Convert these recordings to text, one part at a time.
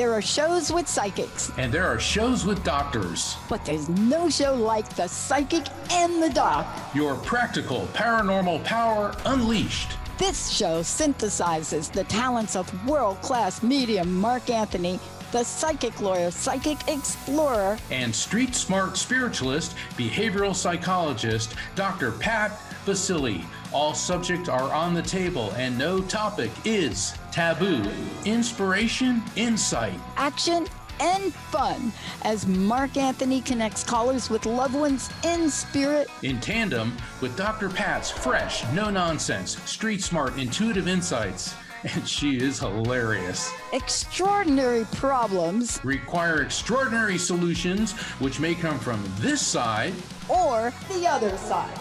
There are shows with psychics. And there are shows with doctors. But there's no show like The Psychic and the Doc. Your practical paranormal power unleashed. This show synthesizes the talents of world-class medium Mark Anthony, the psychic lawyer, psychic explorer, and street smart spiritualist, behavioral psychologist, Dr. Pat Baccili. All subjects are on the table and no topic is taboo. Inspiration, insight, action, and fun as Mark Anthony connects callers with loved ones in spirit. In tandem with Dr. Pat's fresh, no-nonsense, street smart, intuitive insights. And she is hilarious. Extraordinary problems require extraordinary solutions, which may come from this side or the other side.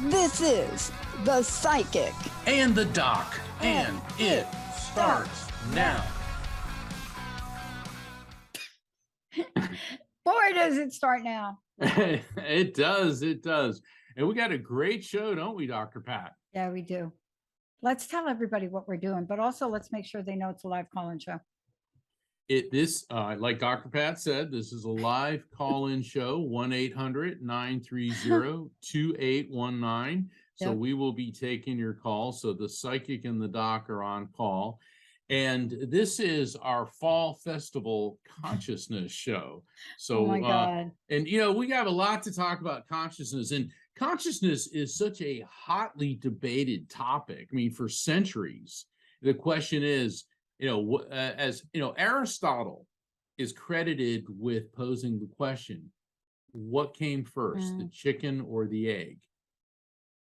This is The Psychic and the Doc, and it starts now. Boy, does it start now. It does. And we got a great show, don't we, Dr. Pat? Yeah, we do. Let's tell everybody what we're doing, but also let's make sure they know it's a live call-in show. Like Dr. Pat said, this is a live call-in show, 1-800-930-2819. So we will be taking your call. So the Psychic and the Doc are on call. And this is our Fall Festival Consciousness show. So, oh my God. And, we got a lot to talk about consciousness. And consciousness is such a hotly debated topic. I mean, for centuries, the question is, Aristotle is credited with posing the question, what came first, the chicken or the egg?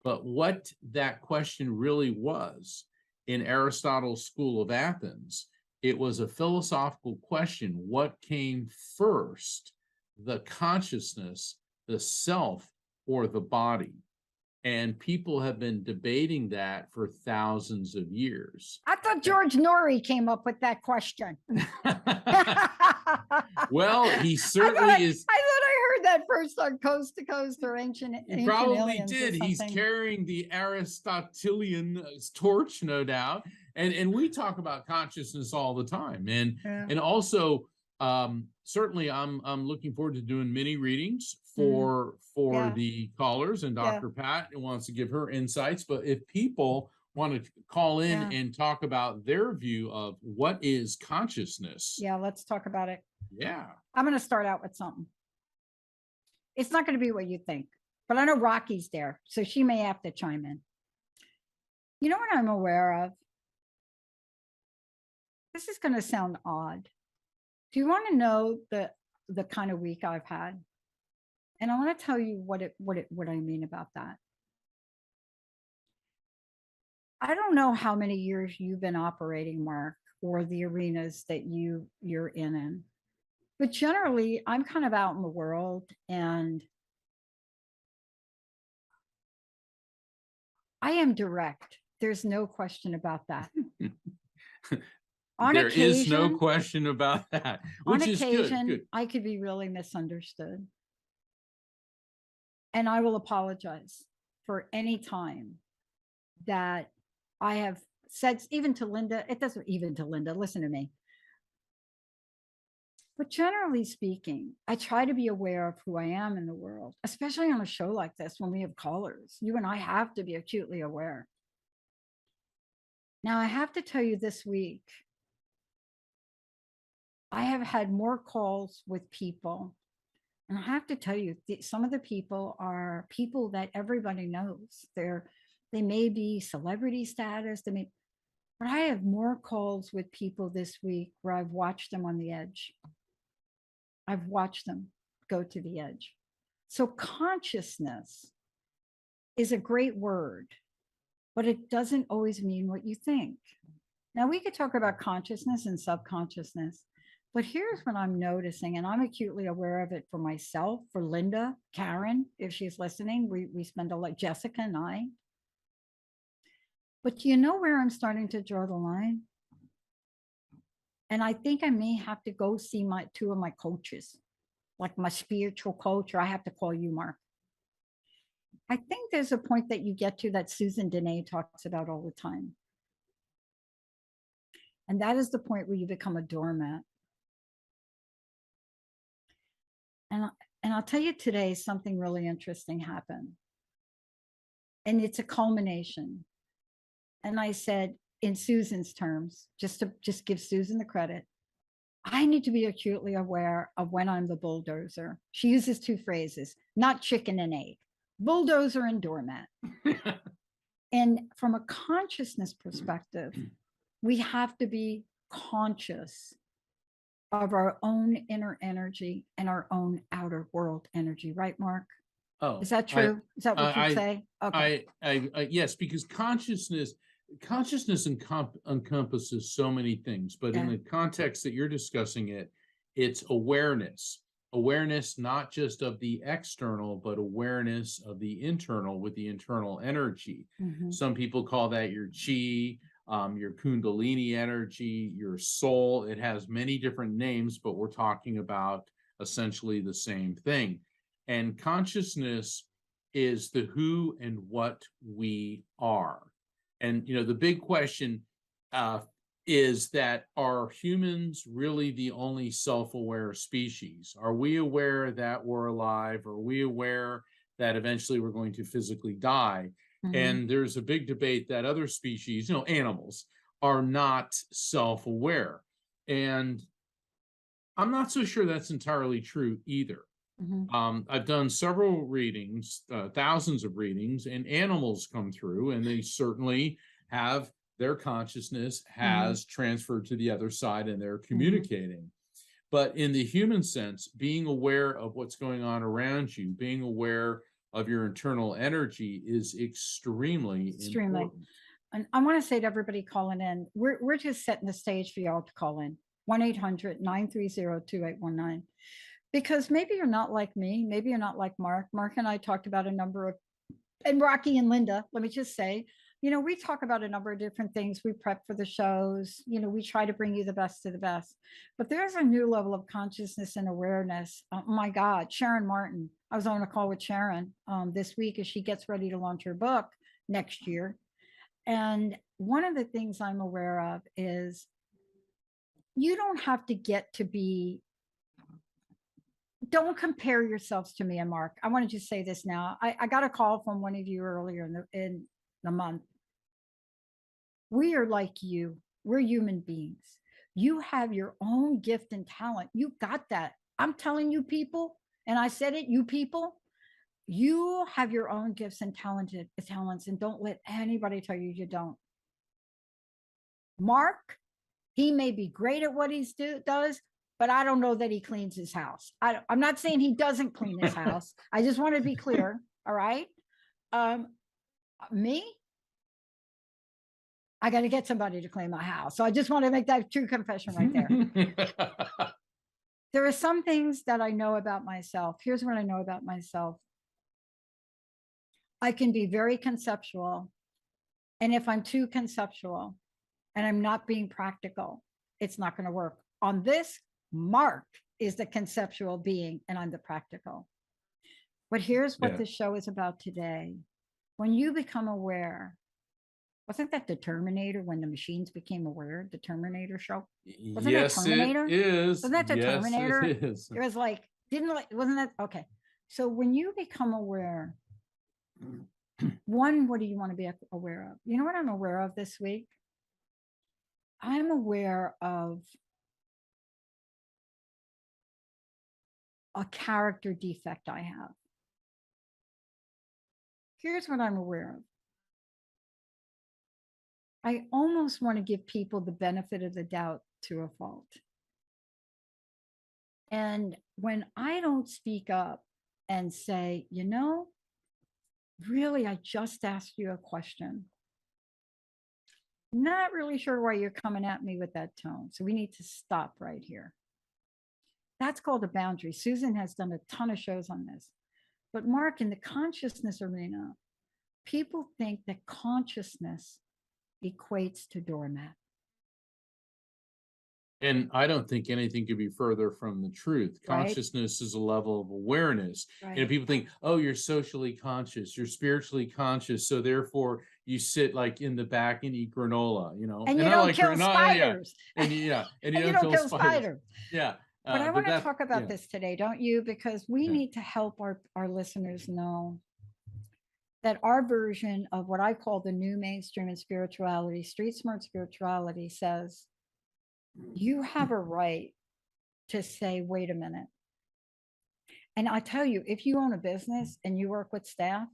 But what that question really was in Aristotle's school of Athens, it was a philosophical question. What came first, the consciousness, the self, or the body? And people have been debating that for thousands of years. I thought George Norrie came up with that question. Well, he certainly is. I thought I heard that first on Coast to Coast or Ancient He probably did. He's carrying the Aristotelian torch, no doubt. And we talk about consciousness all the time. And also, certainly I'm looking forward to doing mini readings for the callers, and Dr. Pat wants to give her insights. But if people want to call in and talk about their view of what is consciousness. Yeah, let's talk about it. Yeah. I'm going to start out with something. It's not going to be what you think, but I know Rocky's there, so she may have to chime in. You know what I'm aware of? This is going to sound odd. Do you want to know the kind of week I've had? And I want to tell you what I mean about that. I don't know how many years you've been operating, Mark, or the arenas that you're in. But generally, I'm kind of out in the world, and I am direct. There's no question about that. There is no question about that. Which on occasion, is good. I could be really misunderstood. And I will apologize for any time that I have said, even to Linda, listen to me. But generally speaking, I try to be aware of who I am in the world, especially on a show like this when we have callers. You and I have to be acutely aware. Now, I have to tell you, this week, I have had more calls with people. And I have to tell you, some of the people are people that everybody knows. They may be celebrity status, but I have more calls with people this week where I've watched them on the edge. I've watched them go to the edge. So consciousness is a great word, but it doesn't always mean what you think. Now, we could talk about consciousness and subconsciousness, but here's what I'm noticing, and I'm acutely aware of it for myself, for Linda, Karen, if she's listening. We spend a lot, Jessica and I. But do you know where I'm starting to draw the line? And I think I may have to go see two of my coaches, like my spiritual coach, or I have to call you, Mark. I think there's a point that you get to that Susan Dene talks about all the time. And that is the point where you become a doormat. And I'll tell you today, something really interesting happened. And it's a culmination. And I said, in Susan's terms, just to give Susan the credit, I need to be acutely aware of when I'm the bulldozer. She uses two phrases, not chicken and egg, bulldozer and doormat. And from a consciousness perspective, we have to be conscious of our own inner energy and our own outer world energy, right, Mark? Oh, Is that true? Is that what you say? Okay. Yes, because consciousness encompasses so many things, but in Yeah. the context that you're discussing it, it's awareness. Awareness not just of the external, but awareness of the internal with the internal energy. Mhm. Some people call that your chi, your kundalini energy, your soul. It has many different names, but we're talking about essentially the same thing. And consciousness is the who and what we are. And, the big question is that, are humans really the only self-aware species? Are we aware that we're alive? Are we aware that eventually we're going to physically die? Mhm. And there's a big debate that other species, animals, are not self-aware. And I'm not so sure that's entirely true either. Mhm. I've done several readings, thousands of readings, and animals come through, and they certainly have their consciousness has transferred to the other side, and they're communicating. But in the human sense, being aware of what's going on around you, being aware of your internal energy is extremely important. And I want to say to everybody calling in, we're just setting the stage for y'all to call in 1-800-930-2819. Because maybe you're not like me, maybe you're not like Mark. Mark and I talked about a number of, and Rocky and Linda, let me just say, we talk about a number of different things. We prep for the shows, we try to bring you the best of the best. But there's a new level of consciousness and awareness. Oh my God, Sharon Martin. I was on a call with Sharon this week as she gets ready to launch her book next year. And one of the things I'm aware of is you don't have to get to be, don't compare yourselves to me and Mark. I want to just say this now. I got a call from one of you earlier in the month. We are like you. We're human beings. You have your own gift and talent. You got that. I'm telling you, people, and I said it, you people, you have your own gifts and talents, and don't let anybody tell you you don't. Mark, he may be great at what he does, but I don't know that he cleans his house. I'm not saying he doesn't clean his house. I just want to be clear. All right. Me, I got to get somebody to clean my house. So I just want to make that true confession right there. There are some things that I know about myself. Here's what I know about myself. I can be very conceptual. And if I'm too conceptual and I'm not being practical, it's not going to work. On this, Mark is the conceptual being and I'm the practical. But here's what this show is about today. When you become aware, wasn't that the Terminator when the machines became aware, the Terminator show? Wasn't Yes, that Terminator? it is. Wasn't that the Yes, Terminator? it is. It was like, wasn't that? Okay. So when you become aware, one, what do you want to be aware of? You know what I'm aware of this week? I'm aware of a character defect I have. Here's what I'm aware of. I almost want to give people the benefit of the doubt to a fault. And when I don't speak up and say, really, I just asked you a question. Not really sure why you're coming at me with that tone. So we need to stop right here. That's called a boundary. Susan has done a ton of shows on this. But Mark, in the consciousness arena, people think that consciousness equates to doormat. And I don't think anything could be further from the truth. Right. Consciousness is a level of awareness. Right. And people think, oh, you're socially conscious, you're spiritually conscious, so therefore you sit like in the back and eat granola, And you don't kill spiders. And you don't kill spiders. Yeah. But I But want to that, talk about yeah, this today, don't you? Because we yeah. need to help our listeners know that our version of what I call the new mainstream in spirituality, street smart spirituality, says you have a right to say, wait a minute. And I tell you, if you own a business and you work with staff,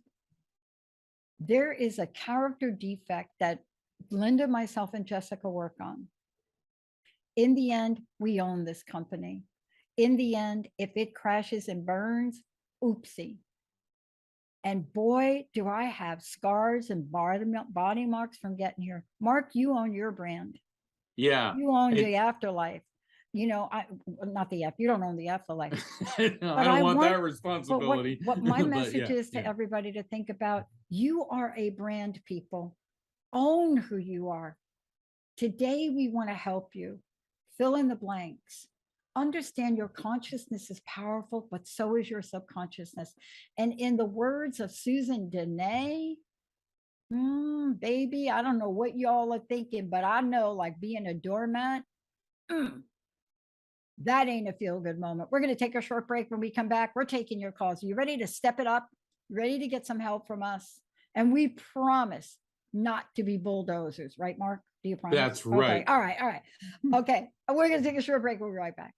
there is a character defect that Linda, myself, and Jessica work on. In the end, we own this company. In the end, if it crashes and burns, oopsie. And boy, do I have scars and body marks from getting here. Mark, you own your brand. Yeah. You own It- the afterlife. You know, not the F, you don't own the afterlife. No, But I don't I want that but responsibility. what my But message yeah, is to yeah. everybody to think about, you are a brand, people. Own who you are. Today, we want to help you fill in the blanks. Understand your consciousness is powerful, but so is your subconsciousness. And in the words of Susan Dene, baby, I don't know what y'all are thinking, but I know, like, being a doormat, that ain't a feel good moment. We're going to take a short break. When we come back, we're taking your calls. Are you ready to step it up? Ready to get some help from us? And we promise not to be bulldozers, right, Mark? Do you promise? That's Okay. right. All right. All right. Okay. We're going to take a short break. We'll be right back.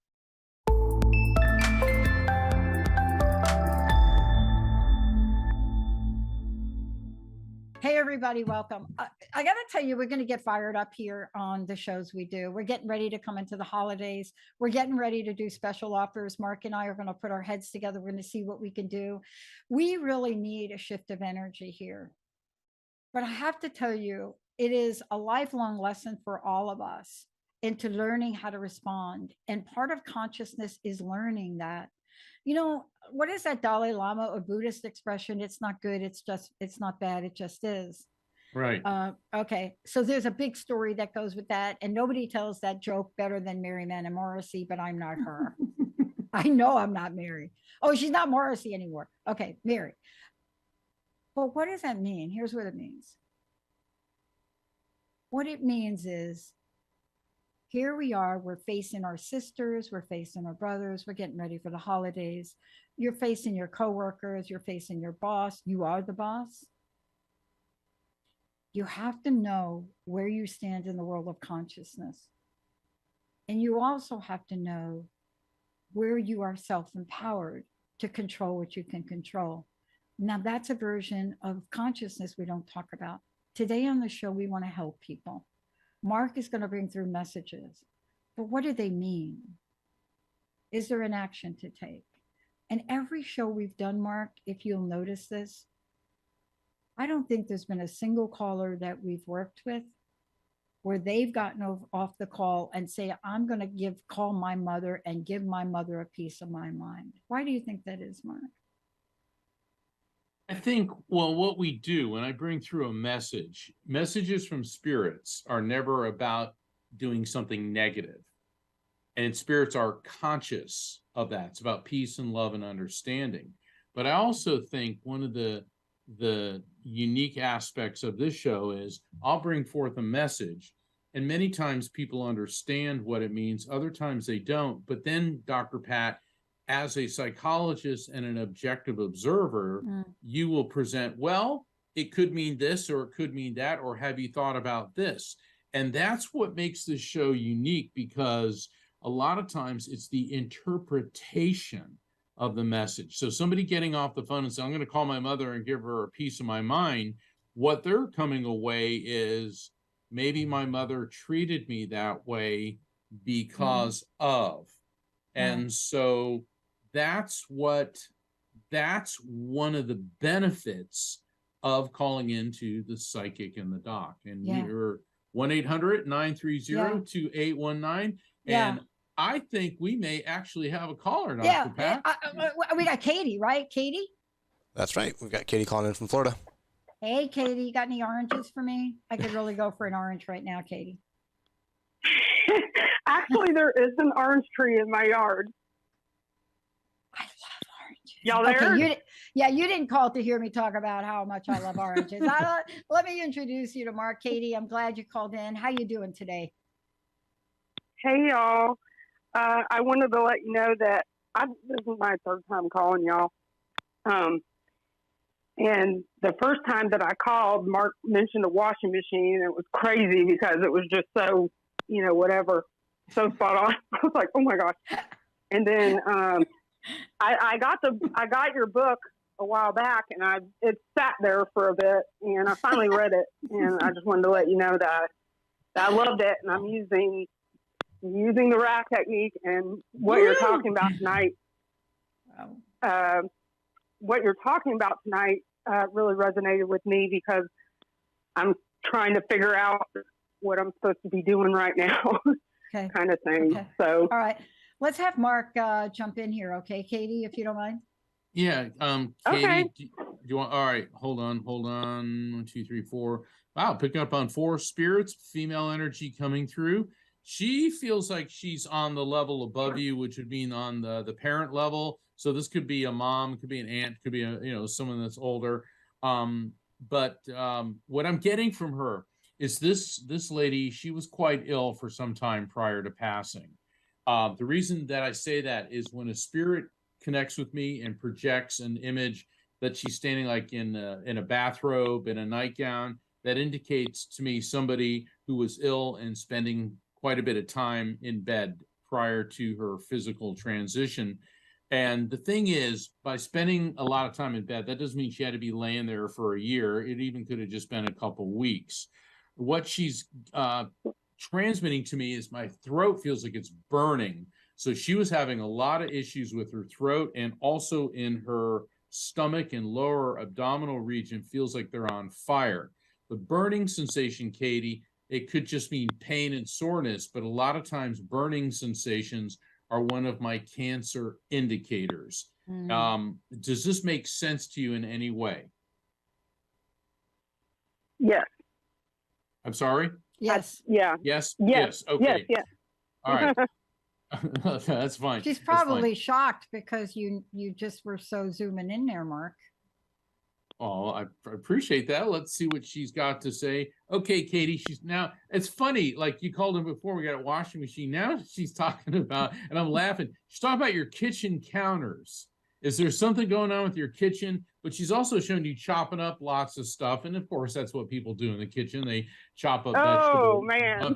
Hey, everybody, welcome. I got to tell you, we're going to get fired up here on the shows we do. We're getting ready to come into the holidays. We're getting ready to do special offers. Mark and I are going to put our heads together. We're going to see what we can do. We really need a shift of energy here. But I have to tell you, it is a lifelong lesson for all of us into learning how to respond. And part of consciousness is learning that. You know, what is that Dalai Lama or Buddhist expression? It's not good. It's not bad. It just is. Right. Okay. So there's a big story that goes with that. And nobody tells that joke better than Mary Mann and Morrissey, but I'm not her. I know I'm not Mary. Oh, she's not Morrissey anymore. Okay, Mary. Well, what does that mean? Here's what it means. What it means is, here we are, we're facing our sisters, we're facing our brothers, we're getting ready for the holidays. You're facing your coworkers, you're facing your boss. You are the boss. You have to know where you stand in the world of consciousness. And you also have to know where you are self-empowered to control what you can control. Now, that's a version of consciousness we don't talk about. Today on the show, we want to help people. Mark is going to bring through messages, but what do they mean? Is there an action to take? And every show we've done, Mark, if you'll notice this, I don't think there's been a single caller that we've worked with where they've gotten off the call and say, I'm going to call my mother and give my mother a piece of my mind. Why do you think that is, Mark? I think, well, what we do when I bring through a message, messages from spirits are never about doing something negative. And spirits are conscious of that. It's about peace and love and understanding. But I also think one of the unique aspects of this show is I'll bring forth a message, and many times people understand what it means. Other times they don't. But then, Dr. Pat, as a psychologist and an objective observer, you will present, well, it could mean this, or it could mean that, or have you thought about this? And that's what makes this show unique, because a lot of times it's the interpretation of the message. So somebody getting off the phone and saying, I'm going to call my mother and give her a piece of my mind, what they're coming away is, maybe my mother treated me that way because of. And so that's one of the benefits of calling into the psychic and the doc. And we're 1-800-930-2819. And I think we may actually have a caller, Dr. Pat. We got Katie, right? Katie? That's right. We've got Katie calling in from Florida. Hey, Katie, you got any oranges for me? I could really go for an orange right now, Katie. Actually, there is an orange tree in my yard. I love oranges. Y'all there? Okay, you didn't call to hear me talk about how much I love oranges. Let me introduce you to Mark. Katie, I'm glad you called in. How you doing today? Hey, y'all. I wanted to let you know that this is my third time calling y'all. And the first time that I called, Mark mentioned a washing machine. And it was crazy because it was just so, whatever, so spot on. I was like, oh my gosh. And then I got your book a while back, and it sat there for a bit, and I finally read it, and I just wanted to let you know that I loved it, and I'm using the rack technique, and what you're talking about tonight. What you're talking about tonight really resonated with me because I'm trying to figure out what I'm supposed to be doing right now, Okay. kind of thing. Okay. So, All right. Let's have Mark jump in here. Okay, Katie, if you don't mind. Yeah, Katie, Okay. do you want, all right, hold on. 1, 2, 3, 4. Wow, picking up on 4 spirits, female energy coming through. She feels like she's on the level above you, which would mean on the parent level. So this could be a mom, could be an aunt, could be someone that's older. But what I'm getting from her is this lady, she was quite ill for some time prior to passing. The reason that I say that is when a spirit connects with me and projects an image that she's standing like in a bathrobe, in a nightgown, that indicates to me somebody who was ill and spending quite a bit of time in bed prior to her physical transition. And the thing is, by spending a lot of time in bed, that doesn't mean she had to be laying there for a year. It even could have just been a couple weeks. What she's transmitting to me is my throat feels like it's burning. So she was having a lot of issues with her throat, and also in her stomach and lower abdominal region feels like they're on fire. The burning sensation, Katie, it could just mean pain and soreness, but a lot of times burning sensations are one of my cancer indicators. Does this make sense to you in any way? yes. I'm sorry? Yes. Yeah. Yes? Yes. Okay. Yes. All right. That's fine. She's That's fine. probably shocked because you just were so zooming in there, Mark. Oh, I appreciate that. Let's see what she's got to say. Okay, Katie, it's funny, like you called him before, we got a washing machine. Now she's talking about, and I'm laughing, she's talking about your kitchen counters. Is there something going on with your kitchen? But she's also showing you chopping up lots of stuff. And of course, that's what people do in the kitchen. They chop up vegetables. Oh, man.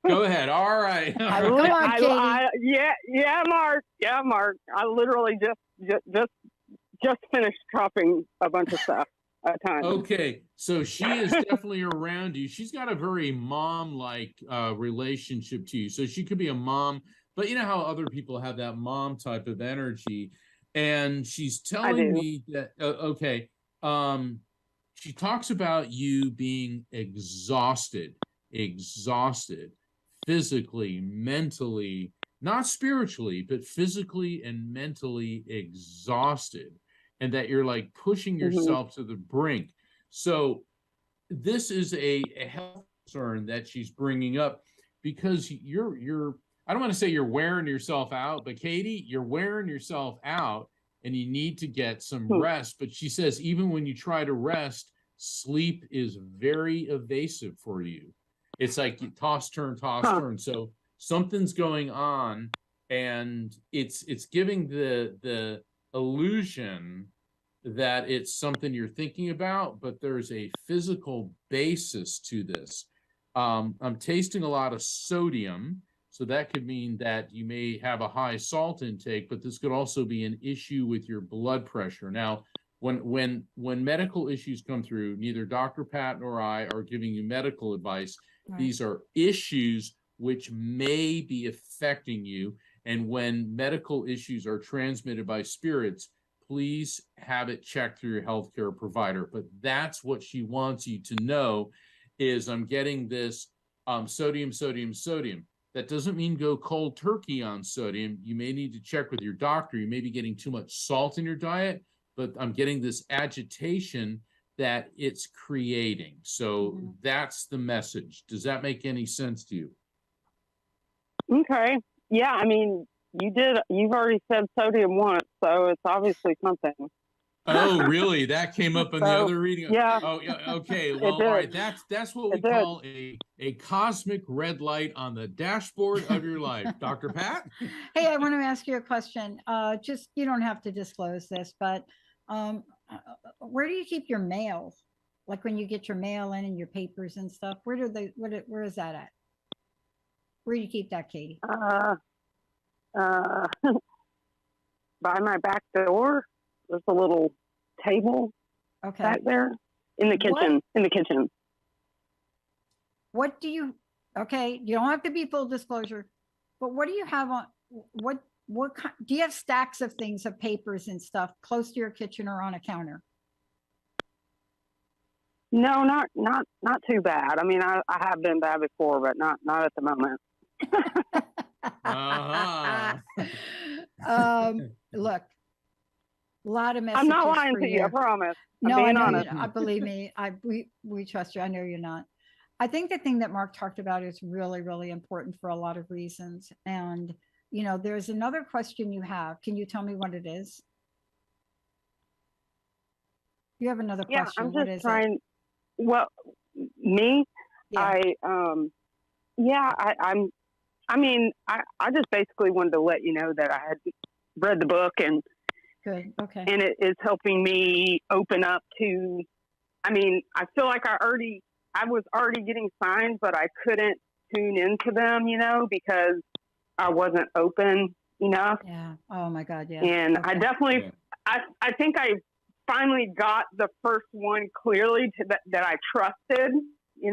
Go ahead. All right. Come on, Katie. Yeah, Mark. Yeah, Mark. I literally just finished chopping a bunch of stuff at a time. Okay, so she is definitely around you. She's got a very mom-like relationship to you. So she could be a mom, but you know how other people have that mom type of energy. And she's telling me that, she talks about you being exhausted, physically, mentally, not spiritually, but physically and mentally exhausted. And that you're like pushing yourself to the brink. So this is a health concern that she's bringing up because you're I don't want to say you're wearing yourself out, but Katie, you're wearing yourself out and you need to get some rest. But she says even when you try to rest, sleep is very evasive for you. It's like you toss, turn, turn. So something's going on, and it's giving the illusion that it's something you're thinking about, but there's a physical basis to this. I'm tasting a lot of sodium, so that could mean that you may have a high salt intake, but this could also be an issue with your blood pressure. Now, when medical issues come through, neither Dr. Pat nor I are giving you medical advice. Right. These are issues which may be affecting you. And when medical issues are transmitted by spirits, please have it checked through your healthcare provider. But that's what she wants you to know is I'm getting this sodium. That doesn't mean go cold turkey on sodium. You may need to check with your doctor. You may be getting too much salt in your diet, but I'm getting this agitation that it's creating. So that's the message. Does that make any sense to you? Okay. Yeah, I mean, you've already said sodium once, so it's obviously something. Oh, really? That came up in the So, other reading? yeah, Oh, yeah, okay. it Well, all did. right. That's what we It did. call a cosmic red light on the dashboard of your life. Dr. Pat? Hey, I want to ask you a question. Just you don't have to disclose this, but where do you keep your mail? Like when you get your mail in and your papers and stuff, where do they? Where is that at? Where do you keep that, Katie? Uh, by my back door, there's a little table Okay. back there in the kitchen. What? In the kitchen. What do you? Okay, you don't have to be full disclosure, but what do you have on? What do you have stacks of things of papers and stuff close to your kitchen or on a counter? No, not too bad. I mean, I have been bad before, but not at the moment. Uh-huh. Look, a lot of messages. I'm not lying for to you. I promise. I'm No, I being know honest. I believe me. We trust you. I know you're not. I think the thing that Mark talked about is really, really important for a lot of reasons. And there's another question you have. Can you tell me what it is? You have another Yeah, question. I'm What just is trying. it? Well, me, Yeah. I mean, I just basically wanted to let you know that I had read the book and Good. Okay. it is helping me open up to. I mean, I feel like I was already getting signs, but I couldn't tune into them, because I wasn't open enough. Yeah. Oh my God. Yeah. And Okay. I definitely, I think I finally got the first one clearly that I trusted.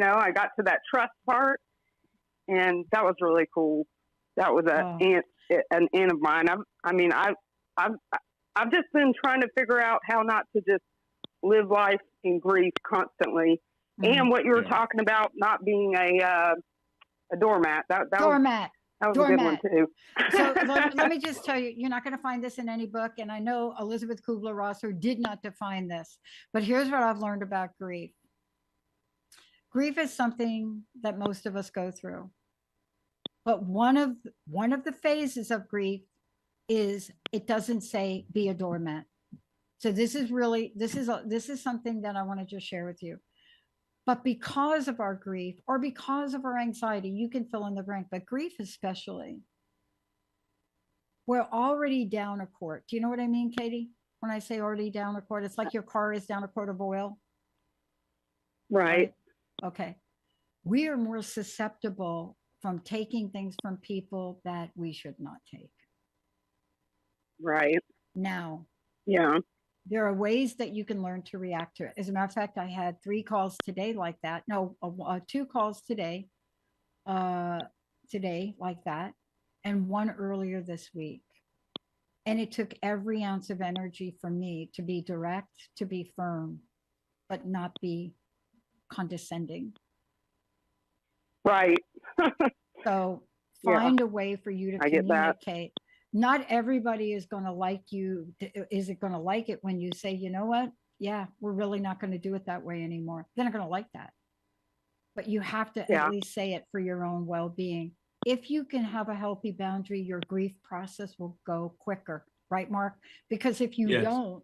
I got to that trust part, and that was really cool. That was an aunt of mine. I've just been trying to figure out how not to just live life in grief constantly. Mhm. And what you were talking about, not being a doormat. That Doormat. was a good one too. So let me just tell you, you're not going to find this in any book. And I know Elizabeth Kubler-Ross did not define this, but here's what I've learned about grief. Grief is something that most of us go through. But one of the phases of grief is it doesn't say be a doormat. So this is something that I want to just share with you. But because of our grief or because of our anxiety, you can fill in the blank, but grief especially, we're already down a quart. Do you know what I mean, Katie? When I say already down a quart, it's like your car is down a quart of oil. Right. Okay. We are more susceptible from taking things from people that we should not take. Right. Now, yeah, there are ways that you can learn to react to it. As a matter of fact, I had 3 calls today like that. No, 2 calls today like that, and 1 earlier this week. And it took every ounce of energy for me to be direct, to be firm, but not be condescending. Right. So find a way for you to communicate. Not everybody is going to like you. Is it going to like it when you say, you know what? Yeah, we're really not going to do it that way anymore. They're not going to like that. But you have to at least say it for your own well-being. If you can have a healthy boundary, your grief process will go quicker. Right, Mark? Because if you don't,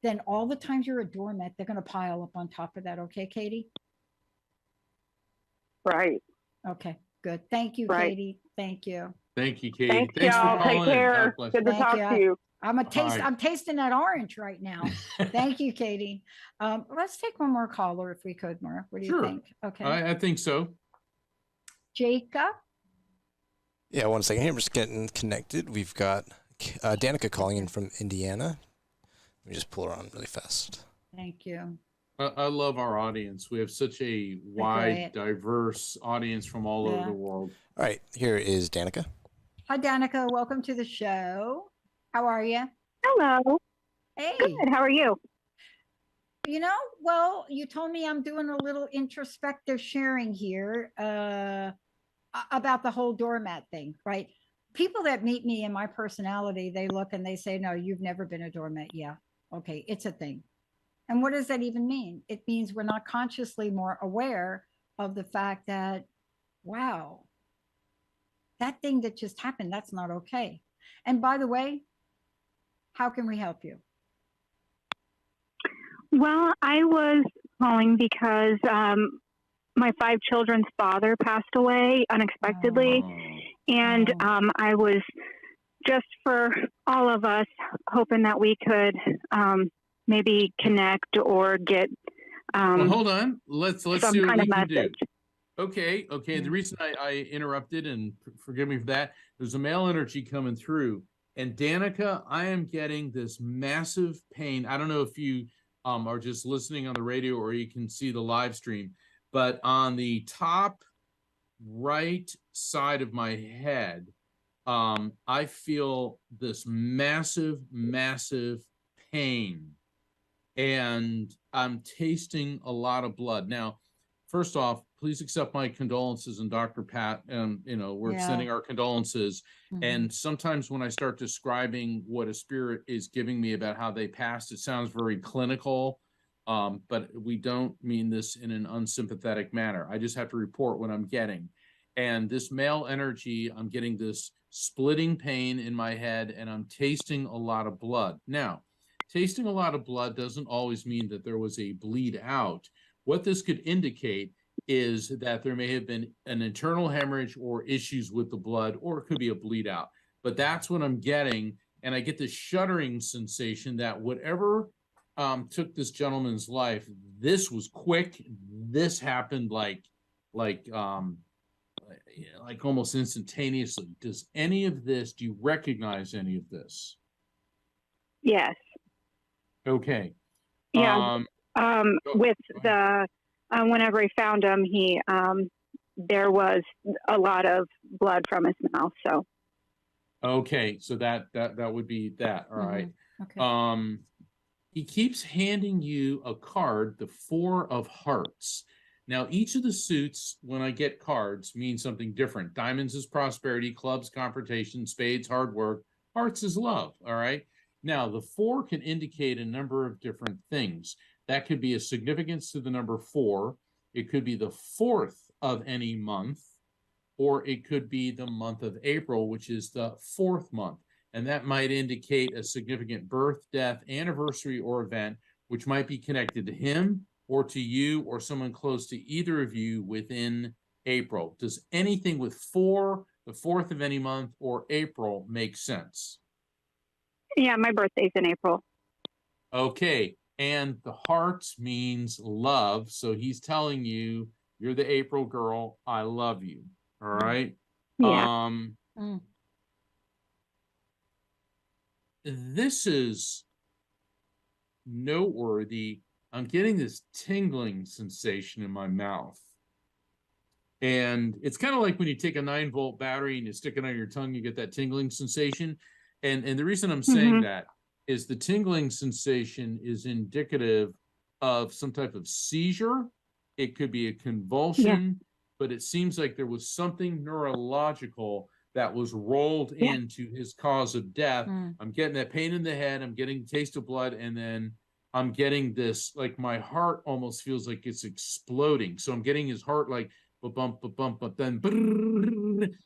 then all the times you're a doormat, they're going to pile up on top of that. Okay, Katie? Right. Okay, good. Thank you, Katie. Thank you. Thank you, Katie. Thanks for y'all. calling Take care. God bless Good to Thank talk to you. I'm tasting that orange right now. Thank you, Katie. Let's take one more caller if we could, Mark. What do you think? Okay. I think so. Jacob? Yeah, 1 second here. I'm just getting connected. We've got Danica calling in from Indiana. Let me just pull her on really fast. Thank you. I love our audience. We have such a wide, diverse audience from all over the world. All right, here is Danica. Hi, Danica. Welcome to the show. How are you? Hello. Hey. Good. How are you? Well, you told me I'm doing a little introspective sharing here about the whole doormat thing, right? People that meet me and my personality, they look and they say, no, you've never been a doormat. Yeah. Okay. It's a thing. And what does that even mean? It means we're not consciously more aware of the fact that, wow, that thing that just happened, that's not okay. And by the way, how can we help you? Well, I was calling because my 5 children's father passed away unexpectedly, Oh, and Oh. I was just for all of us hoping that we could maybe connect or get well, hold on. Let's some see what kind we of can do. message. Okay. The Yeah. reason I interrupted, and forgive me for that, there's a male energy coming through. And Danica, I am getting this massive pain. I don't know if you are just listening on the radio or you can see the live stream, but on the top right side of my head, I feel this massive, massive pain, and I'm tasting a lot of blood. Now, first off, please accept my condolences, and Dr. Pat, and we're Yeah. extending our condolences. Mhm. And sometimes when I start describing what a spirit is giving me about how they passed, it sounds very clinical. But we don't mean this in an unsympathetic manner. I just have to report what I'm getting. And this male energy, I'm getting this splitting pain in my head, and I'm tasting a lot of blood. Now, tasting a lot of blood doesn't always mean that there was a bleed out. What this could indicate is that there may have been an internal hemorrhage or issues with the blood, or it could be a bleed out. But that's what I'm getting. And I get this shuddering sensation that whatever took this gentleman's life, this was quick. This happened like almost instantaneously. Does any of this, do you recognize any of this? Yes. Okay. Yeah. With go ahead. the whenever he found him, there was a lot of blood from his mouth. So Okay, so that would be that. All right. Okay. He keeps handing you a card, the 4 of Hearts. Now, each of the suits, when I get cards, means something different. Diamonds is prosperity, clubs, confrontation, spades, hard work, hearts is love. All right. Now, the 4 can indicate a number of different things. That could be a significance to the number 4. It could be the 4th of any month, or it could be the month of April, which is the 4th month. And that might indicate a significant birth, death, anniversary, or event, which might be connected to him or to you or someone close to either of you within April. Does anything with 4, the 4th of any month, or April make sense? yeah, my birthday's in April. Okay. And the hearts means love. So he's telling you, you're the April girl. I love you. All right. Yeah. This is noteworthy. I'm getting this tingling sensation in my mouth. And it's kind of like when you take a 9-volt battery and you stick it on your tongue, you get that tingling sensation. And the reason I'm saying that is the tingling sensation is indicative of some type of seizure. It could be a convulsion, but it seems like there was something neurological that was rolled into his cause of death. I'm getting that pain in the head. I'm getting the taste of blood. And then I'm getting this, like my heart almost feels like it's exploding. So I'm getting his heart like ba-bump, ba-bump, but then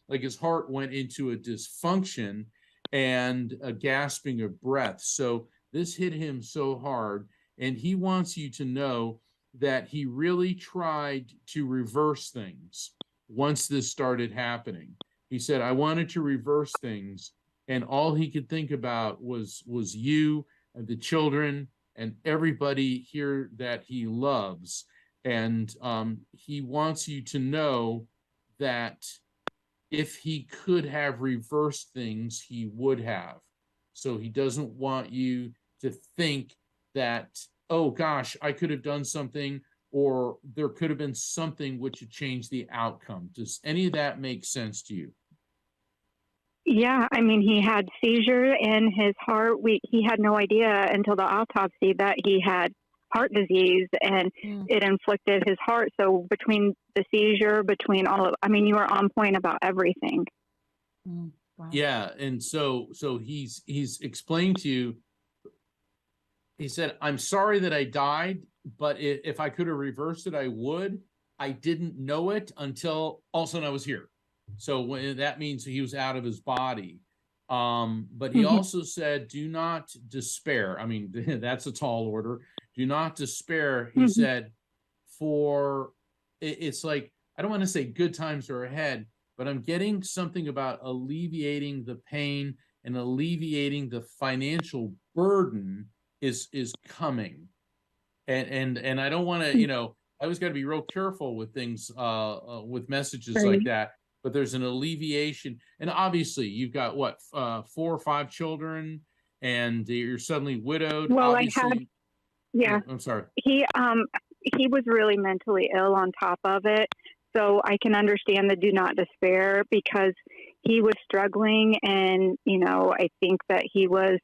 like his heart went into a dysfunction and a gasping of breath. So this hit him so hard. And he wants you to know that he really tried to reverse things once this started happening. He said, I wanted to reverse things. And all he could think about was you and the children and everybody here that he loves. And he wants you to know that if he could have reversed things, he would have. So he doesn't want you to think that, oh gosh, I could have done something, or there could have been something which would change the outcome. Does any of that make sense to you? Yeah, I mean, he had seizure in his heart. He had no idea until the autopsy that he had heart disease, and it inflicted his heart. So between the seizure, between all of, I mean, you were on point about everything. Wow. Yeah, and so he's explained to you. He said, I'm sorry that I died, but if I could have reversed it, I would. I didn't know it until all of a sudden I was here. So when that means he was out of his body. But he Mhm. also said, do not despair. I mean, that's a tall order. Do not despair. He Mhm. said, for it's like, I don't want to say good times are ahead, but I'm getting something about alleviating the pain and alleviating the financial burden is coming. And I don't want to, I always got to be real careful with things, with messages like Right. that. But there's an alleviation, and obviously you've got what, 4 or 5 children, and you're suddenly widowed. Well, I had, Obviously, yeah, I'm sorry. he was really mentally ill on top of it. So I can understand the do not despair because he was struggling, and I think that he was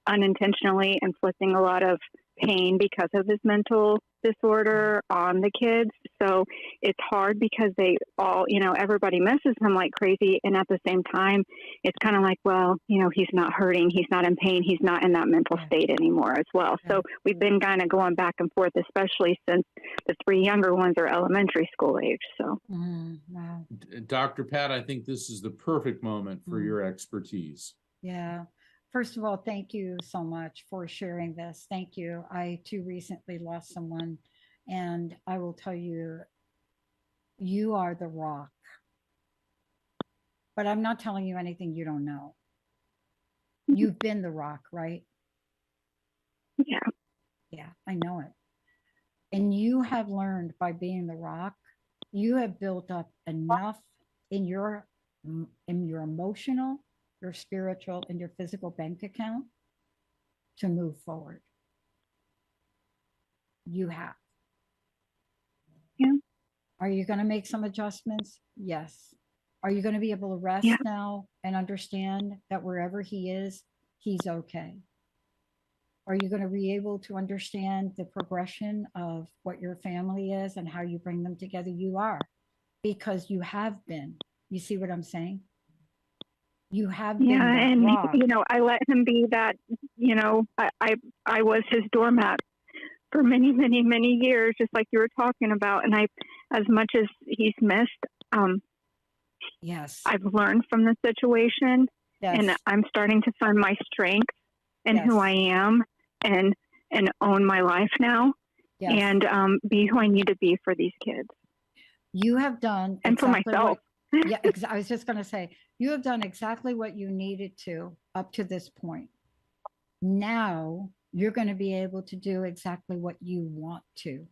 unintentionally inflicting a lot of pain because of his mental disorder on the kids. So it's hard because they all, everybody misses him like crazy. And at the same time, it's kind of like, well, he's not hurting. He's not in pain. He's not in that mental state anymore as well. So we've been kind of going back and forth, especially since the 3 younger ones are elementary school age. So, Wow. Dr. Pat, I think this is the perfect moment for your expertise. Yeah. First of all, thank you so much for sharing this. Thank you. I too recently lost someone, and I will tell you, you are the rock. But I'm not telling you anything you don't know. You've been the rock, right? yeah. Yeah, I know it. And you have learned by being the rock, you have built up enough in your emotional, your spiritual, and your physical bank account to move forward. You have. Yeah. Are you going to make some adjustments? Yes. Are you going to be able to rest Yeah. now and understand that wherever he is, he's okay? Are you going to be able to understand the progression of what your family is and how you bring them together? You are, because you have been. You see what I'm saying? You have been Yeah, that and rock. I let him be that. I was his doormat for many, many, many years, just like you were talking about. And as much as he's missed, Yes. I've learned from the situation, and Yes. I'm starting to find my strength and who I am, and own my life now, Yes. and be who I need to be for these kids You have done and for myself. Yeah, I was just going to say, you have done exactly what you needed to up to this point. Now you're going to be able to do exactly what you want to.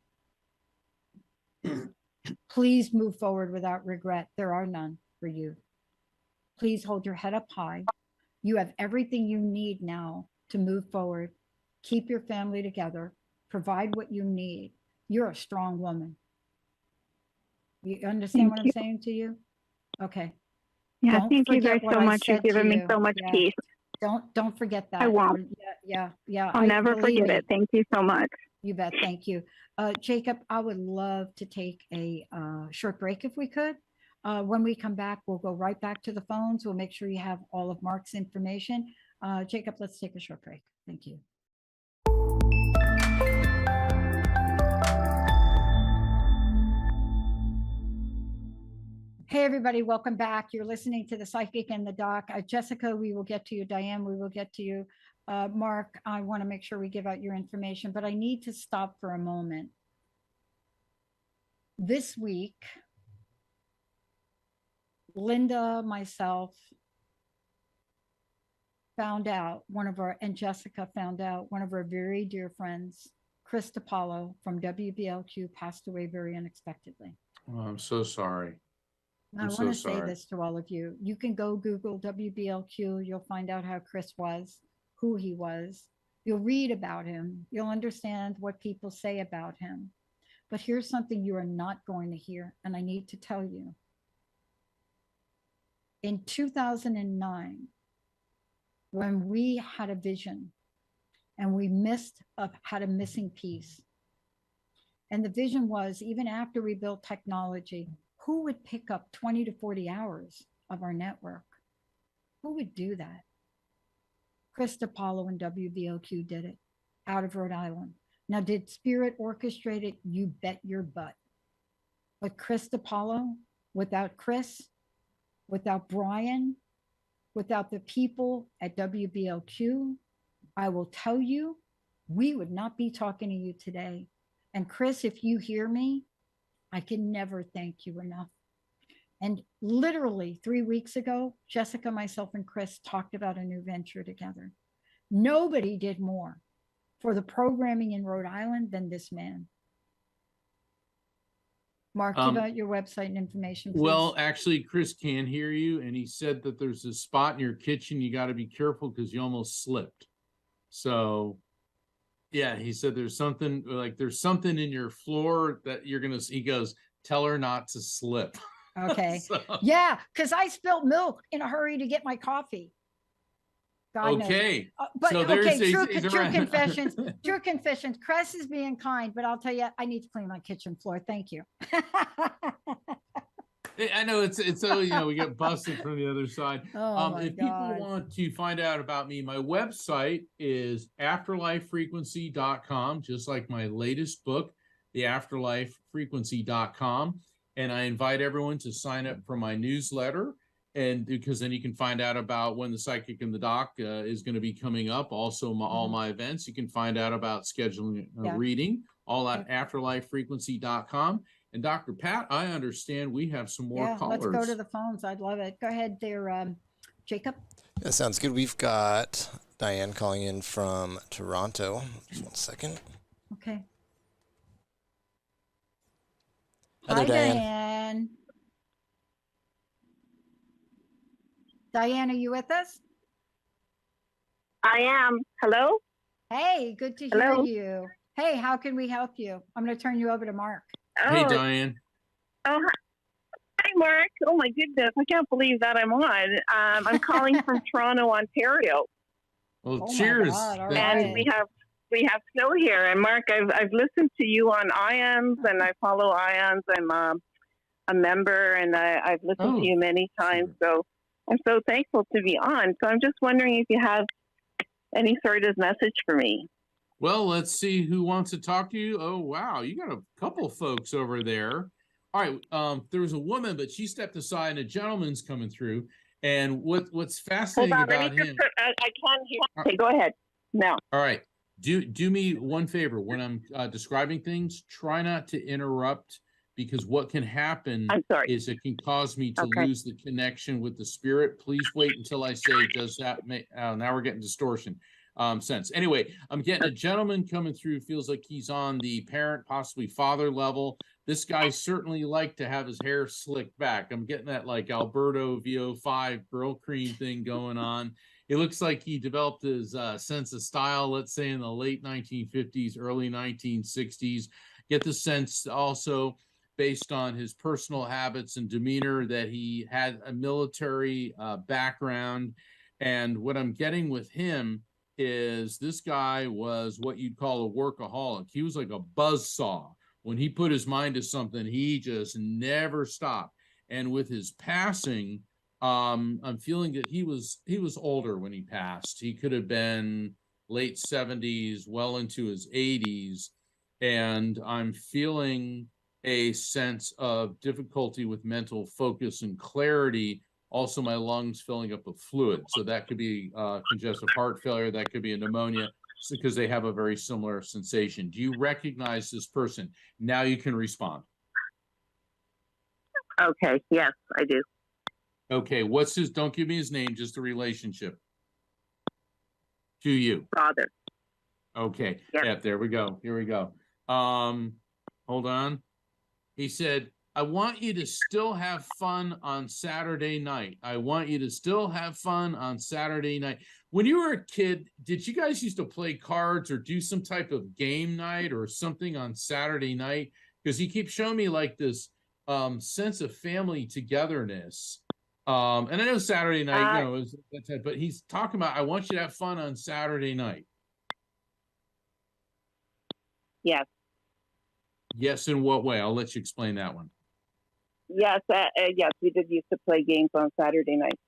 Please move forward without regret. There are none for you. Please hold your head up high. You have everything you need now to move forward. Keep your family together. Provide what you need. You're a strong woman. You understand what I'm saying to you? Okay. Yeah, Don't thank you guys forget what so I much. You've said to given me you. so much Yeah. peace. Don't forget that. I won't. Yeah. I'll never forget it. Thank you so much. You bet. Thank you. Jacob, I would love to take a short break if we could. When we come back, we'll go right back to the phones. We'll make sure you have all of Mark's information. Jacob, let's take a short break. Thank you. Hey, everybody, welcome back. You're listening to The Psychic and the Doc. Jessica, we will get to you. Diane, we will get to you. Mark, I want to make sure we give out your information, but I need to stop for a moment. This week, Linda, myself, found out and Jessica found out one of our very dear friends, Chris DiPaolo from WBLQ, passed away very unexpectedly. Oh, I'm so sorry. I want to say this to all of you. You can go Google WBLQ. You'll find out how Chris was, who he was. You'll read about him. You'll understand what people say about him. But here's something you are not going to hear, and I need to tell you. In 2009, when we had a vision and we had a missing piece, and the vision was, even after we built technology, who would pick up 20 to 40 hours of our network? Who would do that? Chris DiPaolo and WBLQ did it out of Rhode Island. Now, did Spirit orchestrate it? You bet your butt. But Chris DiPaolo, without Chris, without Brian, without the people at WBLQ, I will tell you, we would not be talking to you today. And Chris, if you hear me, I can never thank you enough. And literally 3 weeks ago, Jessica, myself, and Chris talked about a new venture together. Nobody did more for the programming in Rhode Island than this man. Mark, give out your website and information, please. Well, actually, Chris can hear you, and he said that there's a spot in your kitchen you got to be careful because you almost slipped. So, yeah, he said there's something in your floor that you're gonna. He goes, tell her not to slip. Okay. So, Yeah, because I spilled milk in a hurry to get my coffee. God knows. okay. But So okay, true around. confessions. True confessions. Chris is being kind, but I'll tell you, I need to clean my kitchen floor. Thank you. I know it's so, you know, we get busted from the other side. Oh my If God. people want to find out about me, my website is afterlifefrequency.com, just like my latest book, the afterlifefrequency.com. And I invite everyone to sign up for my newsletter. And because then you can find out about when the Psychic and the Doc is going to be coming up. Also, all my events. You can find out about scheduling a reading, all at afterlifefrequency.com. And Dr. Pat, I understand we have some more callers. Let's go to the phones. I'd love it. Go ahead there, Jacob. That sounds good. We've got Diane calling in from Toronto. Just 1 second. Okay. Hi there, Diane. Diane. Diane, are you with us? I am. Hello? Hey, good to Hello? hear you. Hey, how can we help you? I'm going to turn you over to Mark. Hey, Diane. Oh, hi, Mark. Oh, my goodness. I can't believe that I'm on. I'm calling from Toronto, Ontario. Well, Oh my cheers. God, all Thank And you. we have snow here. And Mark, I've listened to you on IAMS, and I follow IAMS. I'm a member, and I've listened to you many times. So I'm so thankful to be on. So I'm just wondering if you have any sort of message for me. Well, let's see who wants to talk to you. Oh, wow. You got a couple folks over there. All right. There was a woman, but she stepped aside and a gentleman's coming through. And what's fascinating about him. I can't hear. Okay, go ahead. No. All right. Do me one favor. When I'm describing things, try not to interrupt, because what can happen is it can cause me to lose the connection with the spirit. Please wait until I say, does that make, now we're getting distortion sense. Anyway, I'm getting a gentleman coming through, feels like he's on the parent, possibly father level. This guy certainly liked to have his hair slicked back. I'm getting that like Alberto VO5 Girl Cream thing going on. It looks like he developed his sense of style, let's say in the late 1950s, early 1960s. Get the sense also, based on his personal habits and demeanor, that he had a military background. And what I'm getting with him is this guy was what you'd call a workaholic. He was like a buzzsaw. When he put his mind to something, he just never stopped. And with his passing, I'm feeling that he was older when he passed. He could have been late 70s, well into his 80s. And I'm feeling a sense of difficulty with mental focus and clarity. Also, my lungs filling up with fluid. So that could be congestive heart failure. That could be a pneumonia, because they have a very similar sensation. Do you recognize this person? Now you can respond. Okay. Yes, I do. Okay. What's his, don't give me his name, just the relationship to you. Father. Okay. Yep. Yeah, there we go. Here we go. Hold on. He said, I want you to still have fun on Saturday night. I want you to still have fun on Saturday night. When you were a kid, did you guys used to play cards or do some type of game night or something on Saturday night? Because he keeps showing me like this sense of family togetherness. And I know Saturday night, you know, is that type, but he's talking about, I want you to have fun on Saturday night. Yes. Yes, in what way? I'll let you explain that one. Yes. Yes, we did used to play games on Saturday night.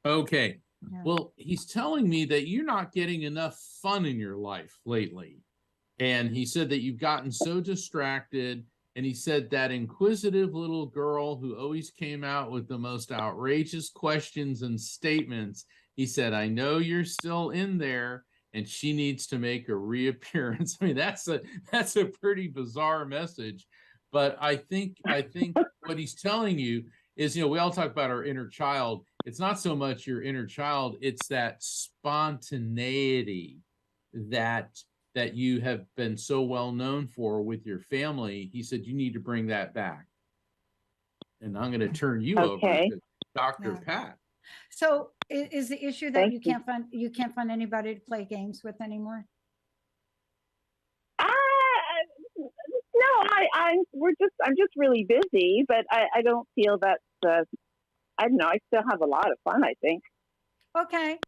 Okay. Yeah. Well, he's telling me that you're not getting enough fun in your life lately. And he said that you've gotten so distracted And he said that inquisitive little girl who always came out with the most outrageous questions and statements. He said, I know you're still in there and she needs to make a reappearance. I mean, that's a pretty bizarre message. But I think what he's telling you is, we all talk about our inner child. It's not so much your inner child, it's that spontaneity that you have been so well known for with your family. He said, you need to bring that back. And I'm going to turn you over to Dr. Pat. So is the issue that you can't find anybody to play games with anymore? No, I'm just really busy, but I don't feel that's I don't know. I still have a lot of fun, I think. Okay,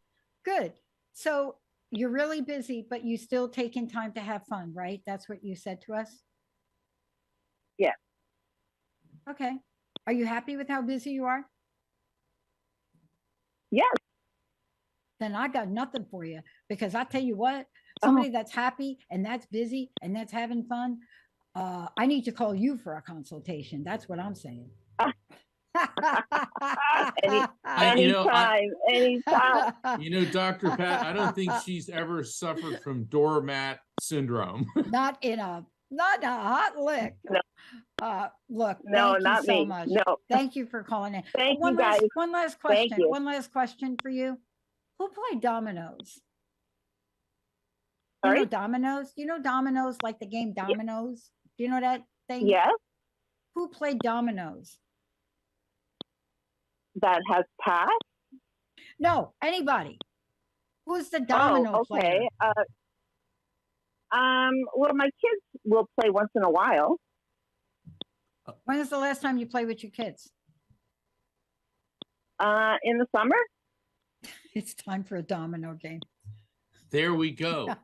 good. So you're really busy, but you still taking time to have fun, right? That's what you said to us? Yeah. Okay. Are you happy with how busy you are? Yes. Then I got nothing for you, because I tell you what, somebody that's happy and that's busy and that's having fun, I need to call you for a consultation. That's what I'm saying. Anytime. Dr. Pat, I don't think she's ever suffered from doormat syndrome. Not in a hot lick. No. Look, no, thank not you so me. much. No. Thank you for calling in. Thank you, guys. One last question. Thank you. One last question for you. Who played dominoes? Sorry? You know dominoes? You know dominoes, like the game dominoes? Do you know that thing? Yes. Who played dominoes? That has passed? No, anybody. Who's the domino player? Well, my kids will play once in a while. When is the last time you played with your kids? In the summer. It's time for a domino game. There we go.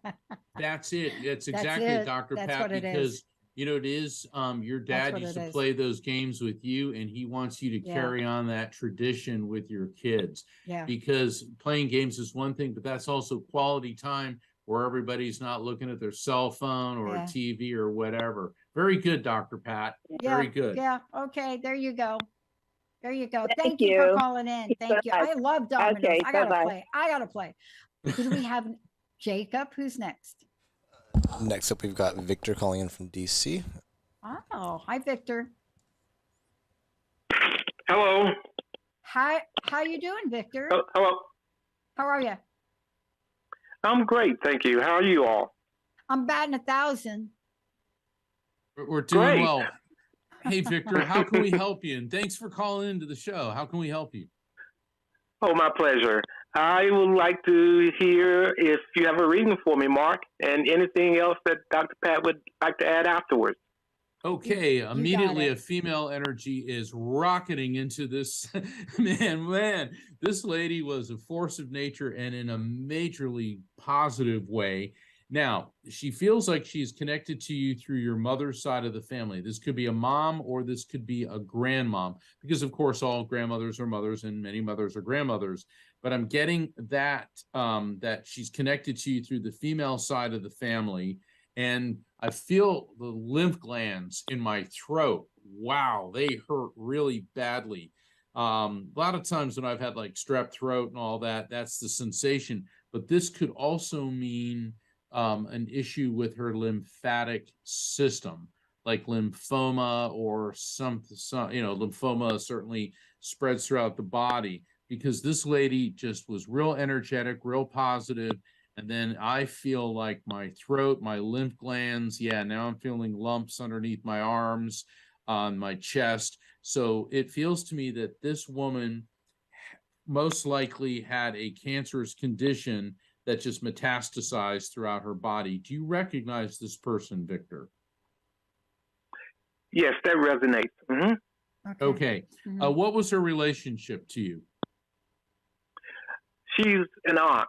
That's it. That's exactly it, Dr. That's Pat, what it because is. it is your dad used to play those games with you, and he wants you to carry on that tradition with your kids. Yeah. Because playing games is one thing, but that's also quality time where everybody's not looking at their cell phone or a TV or whatever. Very good, Dr. Pat. Very good. Yeah. Okay. There you go. There you go. Thank you you for calling in. Thank you. I love dominoes. Okay, I gotta play. Who do we have? Jacob, who's next? Next up, we've got Victor calling in from DC. Oh, hi, Victor. Hello. Hi, how you doing, Victor? Hello. How are you? I'm great, thank you. How are you all? I'm batting 1,000. We're doing Great. well. Hey, Victor, how can we help you? And thanks for calling into the show. How can we help you? Oh, my pleasure. I would like to hear if you have a reading for me, Mark, and anything else that Dr. Pat would like to add afterwards. Okay, You immediately got a it. female energy is rocketing into this. Man, this lady was a force of nature and in a majorly positive way. Now, she feels like she's connected to you through your mother's side of the family. This could be a mom or this could be a grandmom, because of course all grandmothers are mothers and many mothers are grandmothers. But I'm getting that that she's connected to you through the female side of the family. And I feel the lymph glands in my throat. Wow, they hurt really badly. A lot of times when I've had like strep throat and all that, that's the sensation. But this could also mean an issue with her lymphatic system, like lymphoma or some lymphoma certainly spreads throughout the body, because this lady just was real energetic, real positive. And then I feel like my throat, my lymph glands, now I'm feeling lumps underneath my arms, on my chest. So it feels to me that this woman most likely had a cancerous condition that just metastasized throughout her body. Do you recognize this person, Victor? Yes, that resonates. Mm-hmm. Okay. Mhm. What was her relationship to you? She's an aunt.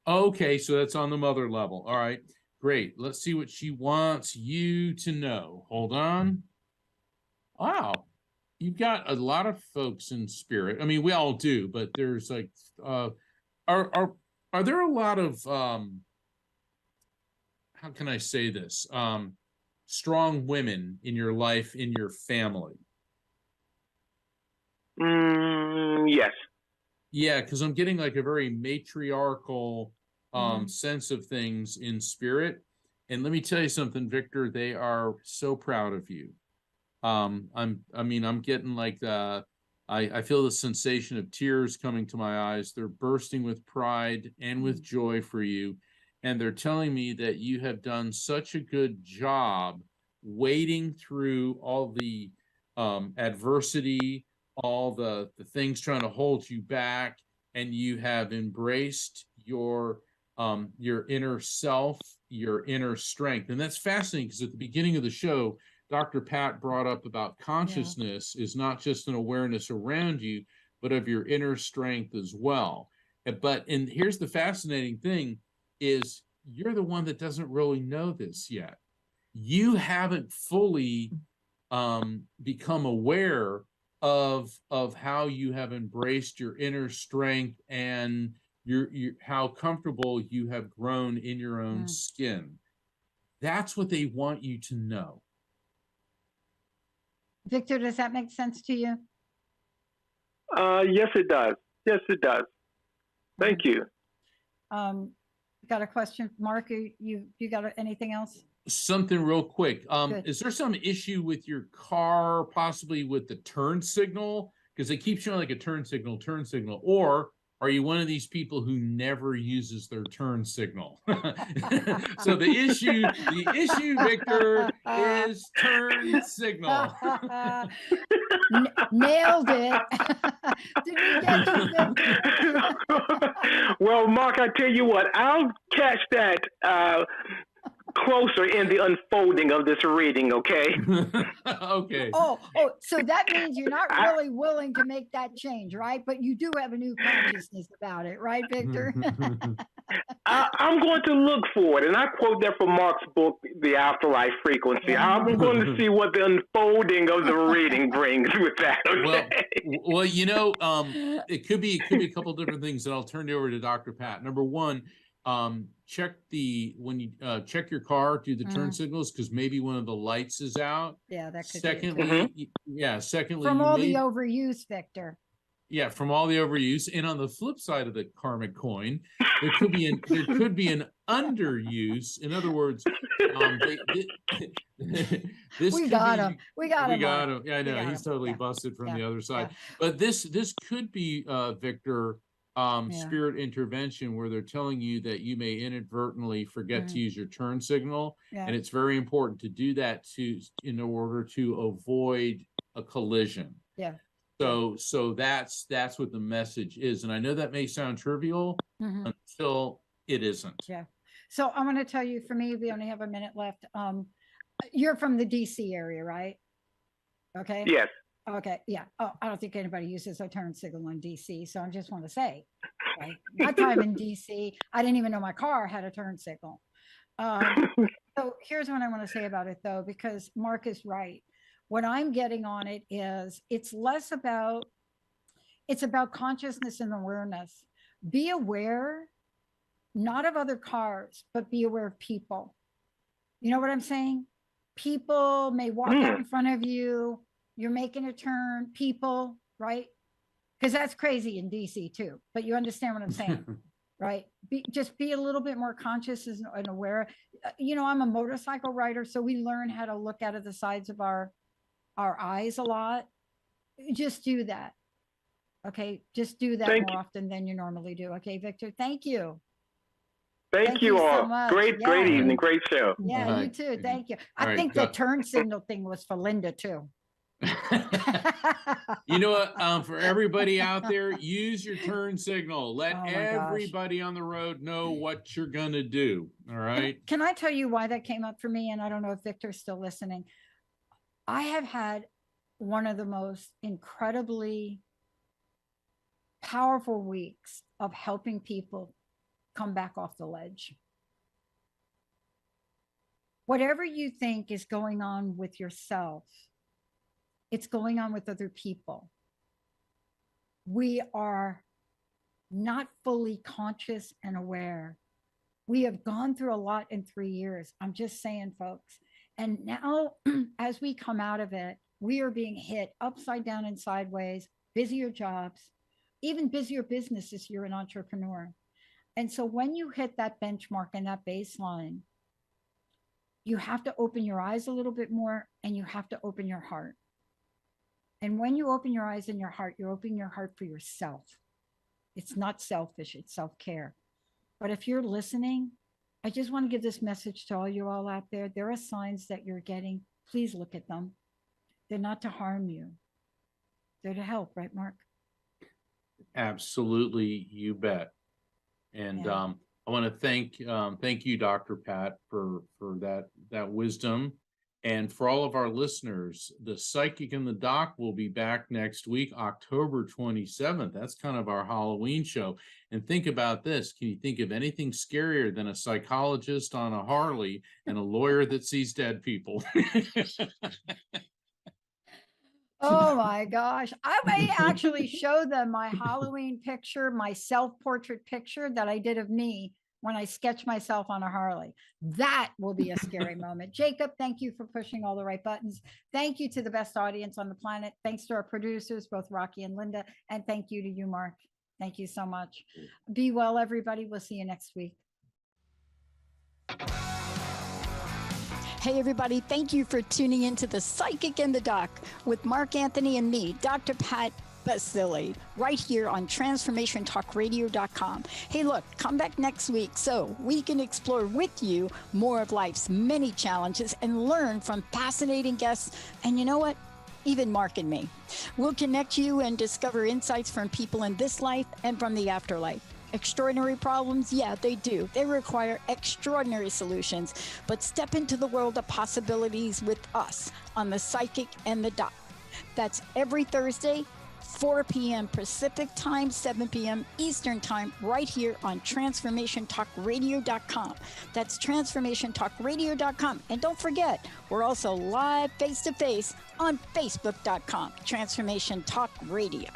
Okay, so that's on the mother level. All right, great. Let's see what she wants you to know. Hold on. Wow, you've got a lot of folks in spirit. I mean, we all do, but there's like, are there a lot of how can I say this? strong women in your life, in your family? Yes. Yeah, because I'm getting like a very matriarchal Mhm. sense of things in spirit. And let me tell you something, Victor, they are so proud of you. I'm getting like I feel the sensation of tears coming to my eyes. They're bursting with pride and with joy for you. And they're telling me that you have done such a good job wading through all the adversity, all the things trying to hold you back, and you have embraced your inner self, your inner strength. And that's fascinating because at the beginning of the show, Dr. Pat brought up about consciousness is not just an awareness around you, but of your inner strength as well. And here's the fascinating thing is you're the one that doesn't really know this yet. You haven't fully become aware of how you have embraced your inner strength and your how comfortable you have grown in your own skin. That's what they want you to know. Victor, does that make sense to you? Yes, it does. Yes, it does. Thank you. Got a question, Mark? You got anything else? Something real quick. Good. Is there some issue with your car, possibly with the turn signal? Because they keep showing like a turn signal, or are you one of these people who never uses their turn signal? So the issue, Victor, is turn signal. Nailed it. Did we get you, Victor? Well, Mark, I tell you what, I'll catch that closer in the unfolding of this reading, okay? Okay. Oh, so that means you're not really willing to make that change, right? But you do have a new consciousness about it, right, Victor? I'm going to look for it, and I quote that from Mark's book, The Afterlife Frequency. Yeah. I'm going to see what the unfolding of the reading brings with that. Okay? Well, it could be a couple different things, and I'll turn it over to Dr. Pat. Number one, check when you check your car, do the turn signals because maybe one of the lights is out. Yeah, that could Secondly, secondly, from all the overuse, Victor. Yeah, from all the overuse. And on the flip side of the karmic coin, there could be an underuse. In other words, We got him. We got him. Yeah, I know he's totally busted from the other side. But this could be Victor, spirit intervention where they're telling you that you may inadvertently forget to use your turn signal, and it's very important to do that in order to avoid a collision. Yeah. So that's what the message is. And I know that may sound trivial until it isn't. Yeah. So I'm going to tell you, for me, we only have a minute left. You're from the DC area, right? Okay. Yes. Okay. Yeah. Oh, I don't think anybody uses a turn signal in DC. So I just want to say, right? My time in DC, I didn't even know my car had a turn signal. So here's what I want to say about it, though, because Mark is right. What I'm getting on it is it's about consciousness and awareness. Be aware, not of other cars, but be aware of people. You know what I'm saying? People may walk out in front of you. You're making a turn, people, right? Because that's crazy in DC too, but you understand what I'm saying, right? Just be a little bit more conscious and aware. I'm a motorcycle rider, so we learn how to look out of the sides of our eyes a lot. Just do that. Okay. Just do that more often than you normally do. Okay, Victor. Thank you. Thank you all. So great evening. Great show. Yeah, you too. Thank you. I think the turn signal thing was for Linda too. You know what? For everybody out there, use your turn signal. Let everybody on the road know what you're going to do. All right. Can I tell you why that came up for me? And I don't know if Victor's still listening. I have had one of the most incredibly powerful weeks of helping people come back off the ledge. Whatever you think is going on with yourself, it's going on with other people. We are not fully conscious and aware. We have gone through a lot in 3 years. I'm just saying, folks. And now, as we come out of it, we are being hit upside down and sideways, busier jobs, even busier businesses. You're an entrepreneur. And so when you hit that benchmark and that baseline, you have to open your eyes a little bit more, and you have to open your heart. And when you open your eyes and your heart, you're opening your heart for yourself. It's not selfish, it's self-care. But if you're listening, I just want to give this message to all you all out there. There are signs that you're getting. Please look at them. They're not to harm you. They're to help, right, Mark? Absolutely, you bet. And Yeah. I want to thank you, Dr. Pat, for that wisdom. And for all of our listeners, the Psychic in the Doc will be back next week, October 27th. That's kind of our Halloween show. And think about this. Can you think of anything scarier than a psychologist on a Harley and a lawyer that sees dead people? Oh my gosh. I may actually show them my Halloween picture, my self-portrait picture that I did of me when I sketched myself on a Harley. That will be a scary moment. Jacob, thank you for pushing all the right buttons. Thank you to the best audience on the planet. Thanks to our producers, both Rocky and Linda. And thank you to you, Mark. Thank you so much. Be well, everybody. We'll see you next week. Hey, everybody. Thank you for tuning in to The Psychic in the Doc with Mark Anthony and me, Dr. Pat Baccili, right here on TransformationTalkRadio.com. Hey, look, come back next week so we can explore with you more of life's many challenges and learn from fascinating guests. And you know what? Even Mark and me. We'll connect you and discover insights from people in this life and from the afterlife. Extraordinary problems? Yeah, they do. They require extraordinary solutions. But step into the world of possibilities with us on The Psychic and the Doc. That's every Thursday, 4 p.m. Pacific Time, 7 p.m. Eastern Time, right here on TransformationTalkRadio.com. That's TransformationTalkRadio.com. And don't forget, we're also live face-to-face on Facebook.com, Transformation Talk Radio.